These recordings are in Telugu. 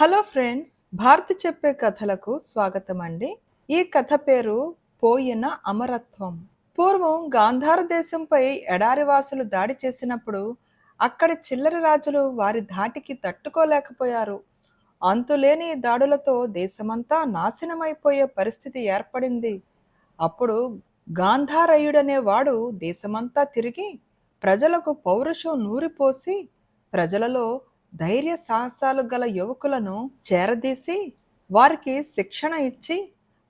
హలో ఫ్రెండ్స్, భారతి చెప్పే కథలకు స్వాగతం అండి. ఈ కథ పేరు పోయిన అమరత్వం. పూర్వం గాంధార దేశంపై ఎడారివాసులు దాడి చేసినప్పుడు అక్కడి చిల్లర రాజులు వారి ధాటికి తట్టుకోలేకపోయారు. అంతులేని దాడులతో దేశమంతా నాశనమైపోయే పరిస్థితి ఏర్పడింది. అప్పుడు గాంధారయుడనే వాడు దేశమంతా తిరిగి ప్రజలకు పౌరుషం నూరిపోసి ప్రజలలో ధైర్య సాహసాలు గల యువకులను చేరదీసి వారికి శిక్షణ ఇచ్చి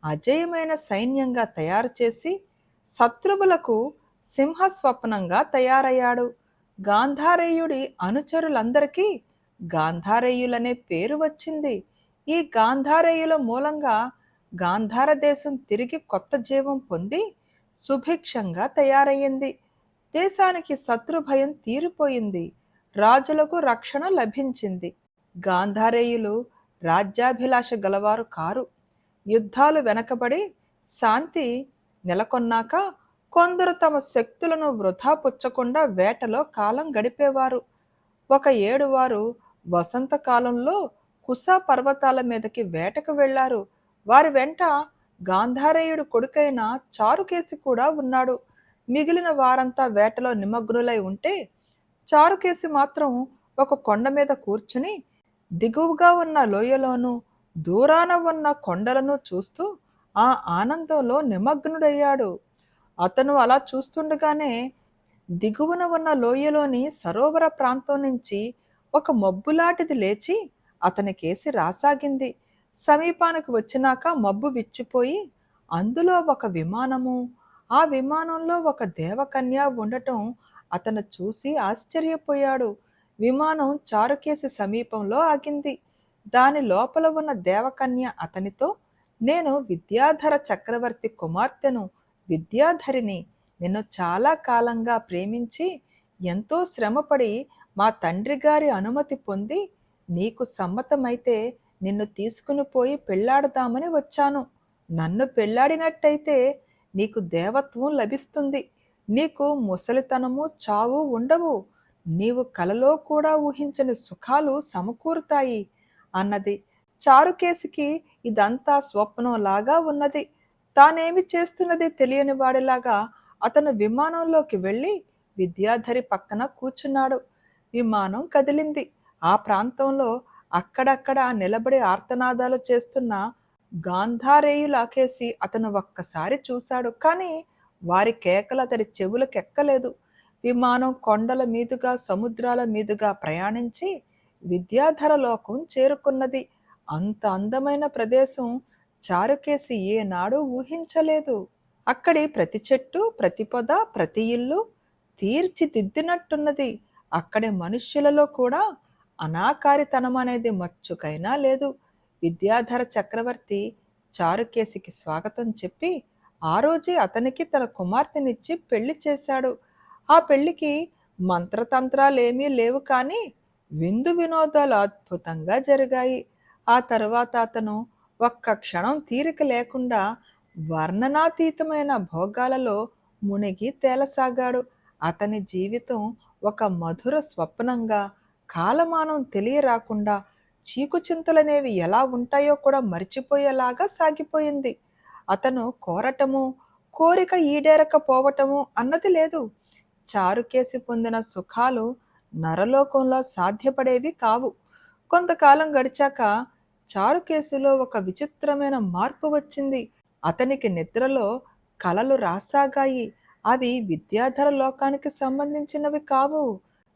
అజేయమైన సైన్యంగా తయారు చేసి శత్రువులకు సింహస్వప్నంగా తయారయ్యాడు. గాంధారేయుడి అనుచరులందరికీ గాంధారేయులనే పేరు వచ్చింది. ఈ గాంధారేయుల మూలంగా గాంధార దేశం తిరిగి కొత్త జీవం పొంది సుభిక్షంగా తయారయ్యింది. దేశానికి శత్రు భయం తీరిపోయింది. రాజులకు రక్షణ లభించింది. గాంధారేయులు రాజ్యాభిలాష గలవారు కారు. యుద్ధాలు వెనకబడి శాంతి నెలకొన్నాక కొందరు తమ శక్తులను వృధా పుచ్చకుండా వేటలో కాలం గడిపేవారు. ఒక ఏడు వారు వసంతకాలంలో కుశా పర్వతాల మీదకి వేటకు వెళ్లారు. వారి వెంట గాంధారేయుడు కొడుకైన చారుకేసి కూడా ఉన్నాడు. మిగిలిన వారంతా వేటలో నిమగ్నులై ఉంటే చారుకేసి మాత్రం ఒక కొండ మీద కూర్చుని దిగువగా ఉన్న లోయలోనూ దూరాన ఉన్న కొండలను చూస్తూ ఆ ఆనందంలో నిమగ్నుడయ్యాడు. అతను అలా చూస్తుండగానే దిగువన ఉన్న లోయలోని సరోవర ప్రాంతం నుంచి ఒక మబ్బులాంటిది లేచి అతనికేసి రాసాగింది. సమీపానికి వచ్చినాక మబ్బు విచ్చిపోయి అందులో ఒక విమానము, ఆ విమానంలో ఒక దేవకన్య ఉండటం అతను చూసి ఆశ్చర్యపోయాడు. విమానం చారుకేసి సమీపంలో ఆగింది. దాని లోపల ఉన్న దేవకన్య అతనితో, నేను విద్యాధర చక్రవర్తి కుమార్తెను, విద్యాధరిని. నిన్ను చాలా కాలంగా ప్రేమించి ఎంతో శ్రమపడి మా తండ్రి గారి అనుమతి పొంది నీకు సమ్మతమైతే నిన్ను తీసుకుని పోయి పెళ్లాడదామని వచ్చాను. నన్ను పెళ్లాడినట్టయితే నీకు దేవత్వం లభిస్తుంది. నీకు ముసలితనము చావు ఉండవు. నీవు కలలో కూడా ఊహించని సుఖాలు సమకూరుతాయి అన్నది. చారుకేసికి ఇదంతా స్వప్నంలాగా ఉన్నది. తానేమి చేస్తున్నది తెలియని వాడిలాగా అతను విమానంలోకి వెళ్ళి విద్యాధరి పక్కన కూర్చున్నాడు. విమానం కదిలింది. ఆ ప్రాంతంలో అక్కడక్కడ నిలబడి ఆర్తనాదాలు చేస్తున్న గాంధారేయులాకేసి అతను ఒక్కసారి చూశాడు. కానీ వారి కేకలు అతడి చెవులకెక్కలేదు. విమానం కొండల మీదుగా సముద్రాల మీదుగా ప్రయాణించి విద్యాధర లోకం చేరుకున్నది. అంత అందమైన ప్రదేశం చారుకేసి ఏనాడు ఊహించలేదు. అక్కడి ప్రతి చెట్టు, ప్రతి పొద, ప్రతి ఇల్లు తీర్చిదిద్దినట్టున్నది. అక్కడి మనుష్యులలో కూడా అనాకారితనం అనేది మచ్చుకైనా లేదు. విద్యాధర చక్రవర్తి చారుకేసికి స్వాగతం చెప్పి ఆ రోజే అతనికి తన కుమార్తెనిచ్చి పెళ్లి చేశాడు. ఆ పెళ్లికి మంత్రతంత్రాలేమీ లేవు, కానీ విందు వినోదాలు అద్భుతంగా జరిగాయి. ఆ తరువాత అతను ఒక్క క్షణం తీరిక లేకుండా వర్ణనాతీతమైన భోగాలలో మునిగి తేలసాగాడు. అతని జీవితం ఒక మధుర స్వప్నంగా, కాలమానం తెలియరాకుండా చీకుచింతలనేవి ఎలా ఉంటాయో కూడా మర్చిపోయేలాగా సాగిపోయింది. అతను కోరటము, కోరిక ఈడేరకపోవటము అన్నది లేదు. చారుకేసి పొందిన సుఖాలు నరలోకంలో సాధ్యపడేవి కావు. కొంతకాలం గడిచాక చారుకేసిలో ఒక విచిత్రమైన మార్పు వచ్చింది. అతనికి నిద్రలో కలలు రాసాగాయి. అవి విద్యాధర లోకానికి సంబంధించినవి కావు.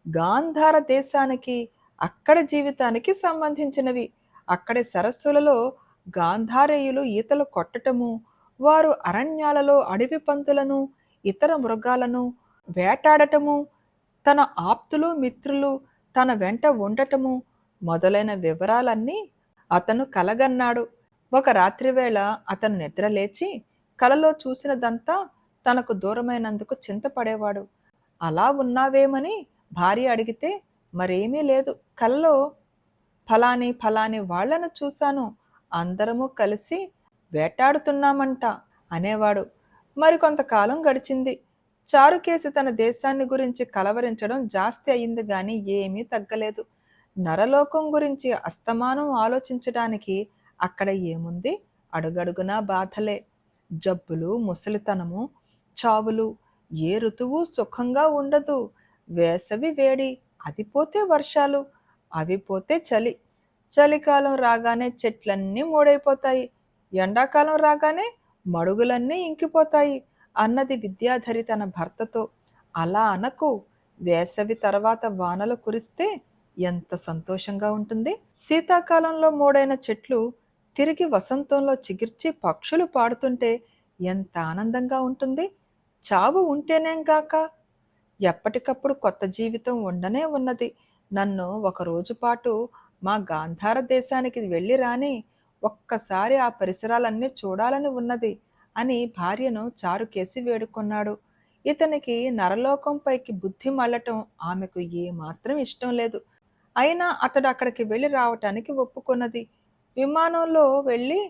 గాంధార దేశానికి, అక్కడ జీవితానికి సంబంధించినవి. అక్కడి సరస్సులలో గాంధారేయులు ఈతలు కొట్టటము, వారు అరణ్యాలలో అడవి పందులను, ఇతర మృగాలను వేటాడటము, తన ఆప్తులు మిత్రులు తన వెంట ఉండటము మొదలైన వివరాలన్నీ అతను కలగన్నాడు. ఒక రాత్రివేళ అతను నిద్రలేచి కలలో చూసినదంతా తనకు దూరమైనందుకు చింతపడేవాడు. అలా ఉన్నావేమని భార్య అడిగితే, మరేమీ లేదు, కలలో ఫలాని ఫలాని వాళ్లను చూశాను, అందరము కలిసి వేటాడుతున్నామంట అనేవాడు. మరికొంతకాలం గడిచింది. చారుకేసి తన దేశాన్ని గురించి కలవరించడం జాస్తి అయింది గాని ఏమీ తగ్గలేదు. నరలోకం గురించి అస్తమానం ఆలోచించడానికి అక్కడ ఏముంది? అడుగడుగునా బాధలే. జబ్బులు, ముసలితనము, చావులు. ఏ ఋతువు సుఖంగా ఉండదు. వేసవి వేడి, అది పోతే వర్షాలు, అవి పోతే చలి. చలికాలం రాగానే చెట్లన్నీ మూడైపోతాయి. ఎండాకాలం రాగానే మడుగులన్నీ ఇంకిపోతాయి అన్నది విద్యాధరి తన భర్తతో. అలా అనకు. వేసవి తర్వాత వానలు కురిస్తే ఎంత సంతోషంగా ఉంటుంది. శీతాకాలంలో మూడైన చెట్లు తిరిగి వసంతంలో చిగిర్చి పక్షులు పాడుతుంటే ఎంత ఆనందంగా ఉంటుంది. చావు ఉంటేనేం గాక ఎప్పటికప్పుడు కొత్త జీవితం ఉండనే ఉన్నది. నన్ను ఒక రోజు పాటు మా గాంధార దేశానికి వెళ్ళి రాని, ఒక్కసారి ఆ పరిసరాలన్నీ చూడాలని ఉన్నది అని భార్యను చారుకేసి వేడుకొన్నాడు. ఇతనికి నరలోకంపైకి బుద్ధి మళ్ళటం ఆమెకు ఏమాత్రం ఇష్టం లేదు. అయినా అతడు అక్కడికి వెళ్ళి రావటానికి ఒప్పుకొన్నది. విమానంలో వెళ్ళి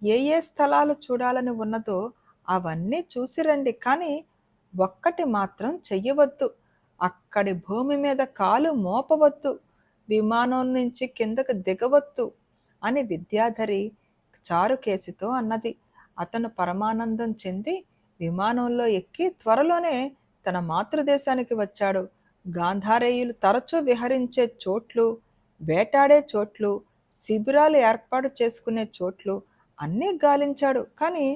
ఏ ఏ స్థలాలు చూడాలని ఉన్నదో అవన్నీ చూసి రండి, కానీ ఒక్కటి మాత్రం చెయ్యవద్దు. అక్కడి భూమి మీద కాలు మోపవద్దు. విమానం నుంచి కిందకు దిగవద్దు అని విద్యాధరి చారుకేసితో అన్నది. అతను పరమానందం చెంది విమానంలో ఎక్కి త్వరలోనే తన మాతృదేశానికి వచ్చాడు. గాంధారేయులు తరచూ విహరించే చోట్లు, వేటాడే చోట్లు, శిబిరాలు ఏర్పాటు చేసుకునే చోట్లు అన్నీ గాలించాడు. కానీ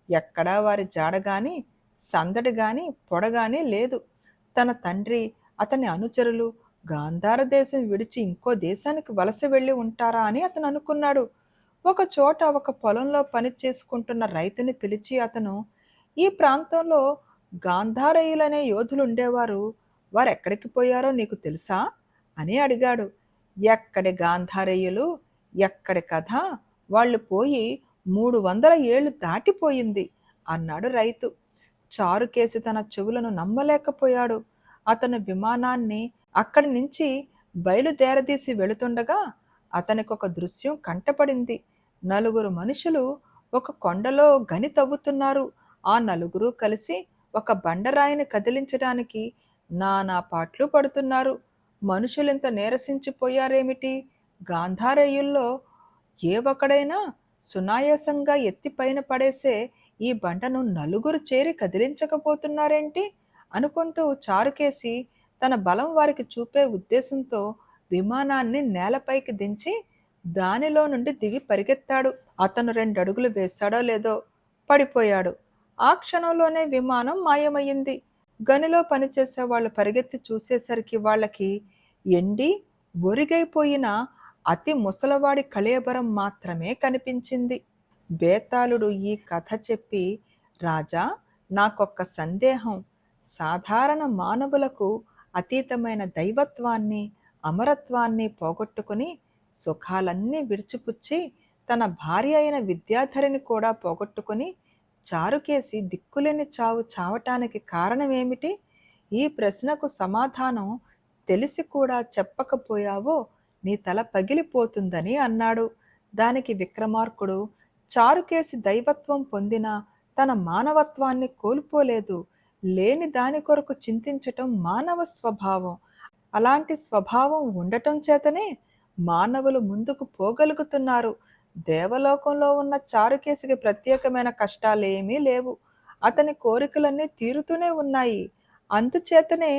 ఎక్కడా వారి జాడగాని, సందడి గాని, పొడగాని లేదు. తన తండ్రి, అతని అనుచరులు గాంధార దేశం విడిచి ఇంకో దేశానికి వలస వెళ్ళి ఉంటారా అని అతను అనుకున్నాడు. ఒక చోట ఒక పొలంలో పని చేసుకుంటున్న రైతుని పిలిచి అతను, ఈ ప్రాంతంలో గాంధారేయులనే యోధులు ఉండేవారు, వారెక్కడికి పోయారో నీకు తెలుసా అని అడిగాడు. ఎక్కడి గాంధారేయులు, ఎక్కడి కథ, వాళ్ళు పోయి 300 ఏళ్ళు దాటిపోయింది అన్నాడు రైతు. చారుకేసి తన చెవులను నమ్మలేకపోయాడు. అతను విమానాన్ని అక్కడి నుంచి బయలుదేరదీసి వెళుతుండగా అతనికి ఒక దృశ్యం కంటపడింది. నలుగురు మనుషులు ఒక కొండలో గని తవ్వుతున్నారు. ఆ నలుగురు కలిసి ఒక బండరాయిని కదిలించడానికి నానా పాట్లు పడుతున్నారు. మనుషులింత నీరసించిపోయారేమిటి? గాంధారేయుల్లో ఏ ఒకడైనా సునాయాసంగా ఎత్తి పైన పడేసే ఈ బండను నలుగురు చేరి కదిలించకపోతున్నారేంటి అనుకుంటూ చారుకేసి తన బలం వారికి చూపే ఉద్దేశంతో విమానాన్ని నేలపైకి దించి దానిలో నుండి దిగి పరిగెత్తాడు. అతను 2 అడుగులు వేశాడో లేదో పడిపోయాడు. ఆ క్షణంలోనే విమానం మాయమయ్యింది. గనిలో పనిచేసే వాళ్ళు పరిగెత్తి చూసేసరికి వాళ్ళకి ఎండి ఒరిగైపోయిన అతి ముసలవాడి కళేబరం మాత్రమే కనిపించింది. బేతాళుడు ఈ కథ చెప్పి, రాజా, నాకొక్క సందేహం. సాధారణ మానవులకు అతీతమైన దైవత్వాన్ని, అమరత్వాన్ని పోగొట్టుకుని సుఖాలన్నీ విడిచిపుచ్చి తన భార్య అయిన విద్యాధరిని కూడా పోగొట్టుకుని చారుకేసి దిక్కులేని చావు చావటానికి కారణమేమిటి? ఈ ప్రశ్నకు సమాధానం తెలిసి కూడా చెప్పకపోయావో నీ తల పగిలిపోతుందని అన్నాడు. దానికి విక్రమార్కుడు, చారుకేసి దైవత్వం పొందిన తన మానవత్వాన్ని కోల్పోలేదు. లేని దాని కొరకు చింతించటం మానవ స్వభావం. అలాంటి స్వభావం ఉండటం చేతనే మానవులు ముందుకు పోగలుగుతున్నారు. దేవలోకంలో ఉన్న చారుకేసికి ప్రత్యేకమైన కష్టాలేమీ లేవు. అతని కోరికలన్నీ తీరుతూనే ఉన్నాయి. అందుచేతనే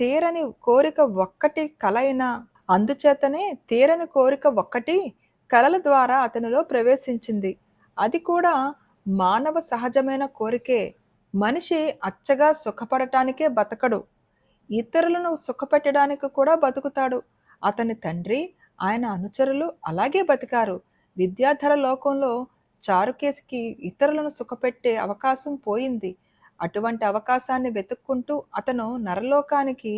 తీరని కోరిక ఒక్కటి కలైనా అందుచేతనే తీరని కోరిక ఒక్కటి కలల ద్వారా అతనిలో ప్రవేశించింది. అది కూడా మానవ సహజమైన కోరికే. మనిషి అచ్చగా సుఖపడటానికే బతకడు, ఇతరులను సుఖపెట్టడానికి కూడా బతుకుతాడు. అతని తండ్రి, ఆయన అనుచరులు అలాగే బతికారు. విద్యాధర లోకంలో చారుకేసికి ఇతరులను సుఖపెట్టే అవకాశం పోయింది. అటువంటి అవకాశాన్ని వెతుక్కుంటూ అతను నరలోకానికి,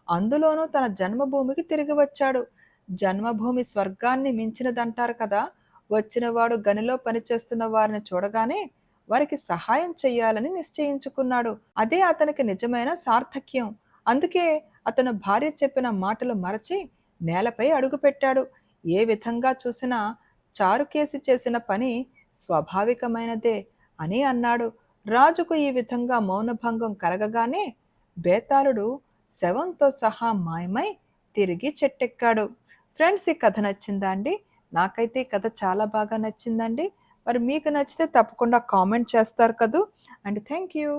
అందులోనూ తన జన్మభూమికి తిరిగి వచ్చాడు. జన్మభూమి స్వర్గాన్ని మించినదంటారు కదా. వచ్చినవాడు గనిలో పనిచేస్తున్న వారిని చూడగానే వారికి సహాయం చెయ్యాలని నిశ్చయించుకున్నాడు. అదే అతనికి నిజమైన సార్థక్యం. అందుకే అతను భార్య చెప్పిన మాటలు మరచి నేలపై అడుగుపెట్టాడు. ఏ విధంగా చూసినా చారుకేసి చేసిన పని స్వాభావికమైనదే అని అన్నాడు. రాజుకు ఈ విధంగా మౌనభంగం కలగగానే బేతాళుడు శవంతో సహా మాయమై తిరిగి చెట్టెక్కాడు. ఫ్రెండ్స్, ఈ కథ నచ్చిందా అండి? నాకైతే ఈ కథ చాలా బాగా నచ్చిందండి. మరి మీకు నచ్చితే తప్పకుండా కామెంట్ చేస్తారు కదూ! And thank you.